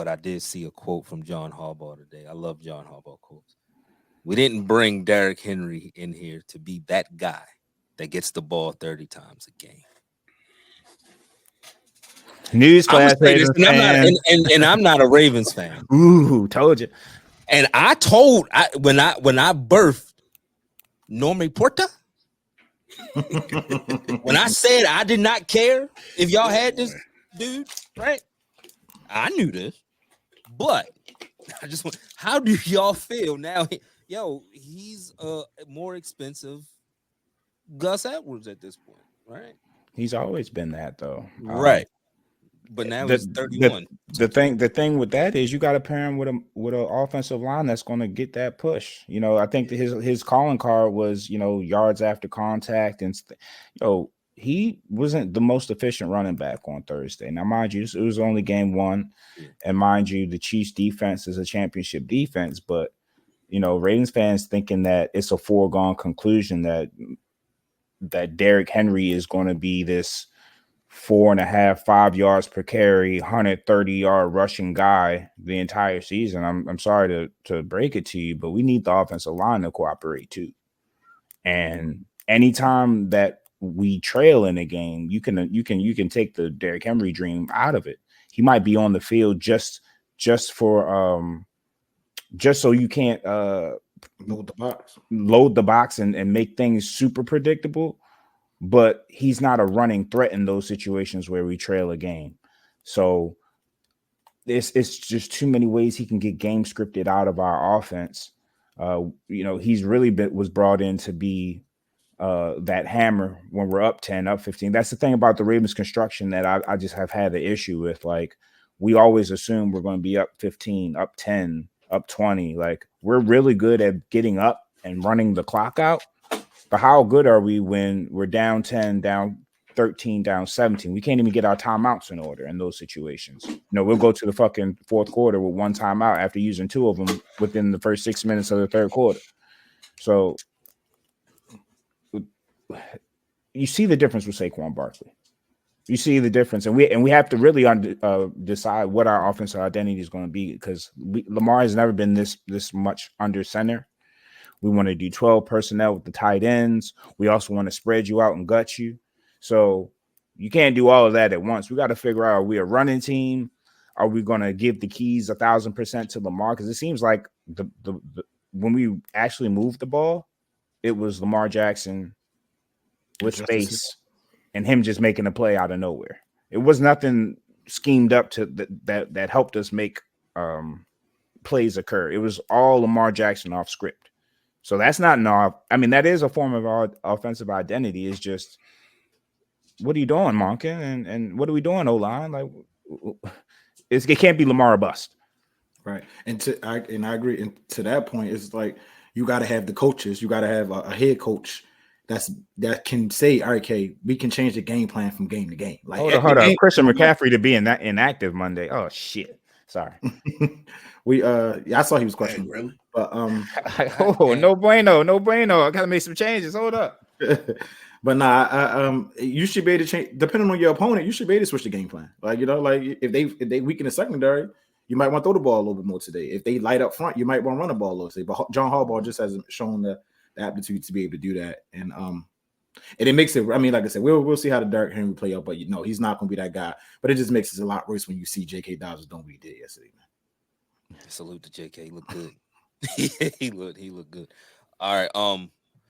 but I did see a quote from John Harbaugh today. I love John Harbaugh quotes. We didn't bring Derrick Henry in here to be that guy that gets the ball 30 times a game. Newsflash, Ravens fan. And I'm not a Ravens fan. Ooh, told you. And when I birthed Normie Porta, when I said I did not care if y'all had this dude, right? I knew this, but I just want. How do y'all feel now? He's more expensive Gus Edwards at this point, right? He's always been that though, right? But now he's 31. The thing with that is you got to pair him with an offensive line that's going to get that push. I think that his calling card was yards after contact, and he wasn't the most efficient running back on Thursday. Now, mind you, it was only game one, and mind you, the Chiefs defense is a championship defense, but Ravens fans thinking that it's a foregone conclusion that Derrick Henry is going to be this 4.5, 5 yards per carry, 130-yard rushing guy the entire season. I'm sorry to break it to you, but we need the offensive line to cooperate too. And anytime that we trail in a game, you can take the Derrick Henry dream out of it. He might be on the field just for just so you can't load the box and make things super predictable. But he's not a running threat in those situations where we trail a game. So it's just too many ways he can get game scripted out of our offense. He's really was brought in to be that hammer when we're up 10, up 15. That's the thing about the Ravens construction that I just have had the issue with. Like, we always assume we're going to be up 15, up 10, up 20. Like, we're really good at getting up and running the clock out. But how good are we when we're down 10, down 13, down 17? We can't even get our timeouts in order in those situations. We'll go to the fucking fourth quarter with one timeout after using two of them within the first 6 minutes of the third quarter. So you see the difference with Saquon Barkley. You see the difference, and we have to really decide what our offensive identity is going to be, because Lamar has never been this much under center. We want to do 12 personnel with the tight ends. We also want to spread you out and gut you. So you can't do all of that at once. We got to figure out, are we a running team? Are we going to give the keys 1,000% to Lamar? Because it seems like the when we actually moved the ball, it was Lamar Jackson with space and him just making a play out of nowhere. It was nothing schemed up to that helped us make plays occur. It was all Lamar Jackson off script. So that's not that is a form of our offensive identity. It's just, what are you doing, Monken? And what are we doing, O-line? Like, it can't be Lamar or bust. Right. And I agree. And to that point, it's like, you got to have the coaches. You got to have a head coach that can say, all right, okay, we can change the game plan from game to game. Like, hold on. Christian McCaffrey to be inactive Monday. Oh shit. Sorry. I saw he was questionable. Really? But no bueno. I gotta make some changes. Hold up. But you should be able to change depending on your opponent. You should be able to switch the game plan. Like, if they weaken the secondary, you might want to throw the ball a little bit more today. If they light up front, you might want to run the ball a little today. But John Harbaugh just hasn't shown the aptitude to be able to do that. And it makes it. I mean, like I said, we'll see how the Derrick Henry play out, but he's not going to be that guy. But it just makes it a lot worse when you see J.K. Dobbins doing what he did yesterday, man. Salute to J.K. He looked good. he looked good. All right.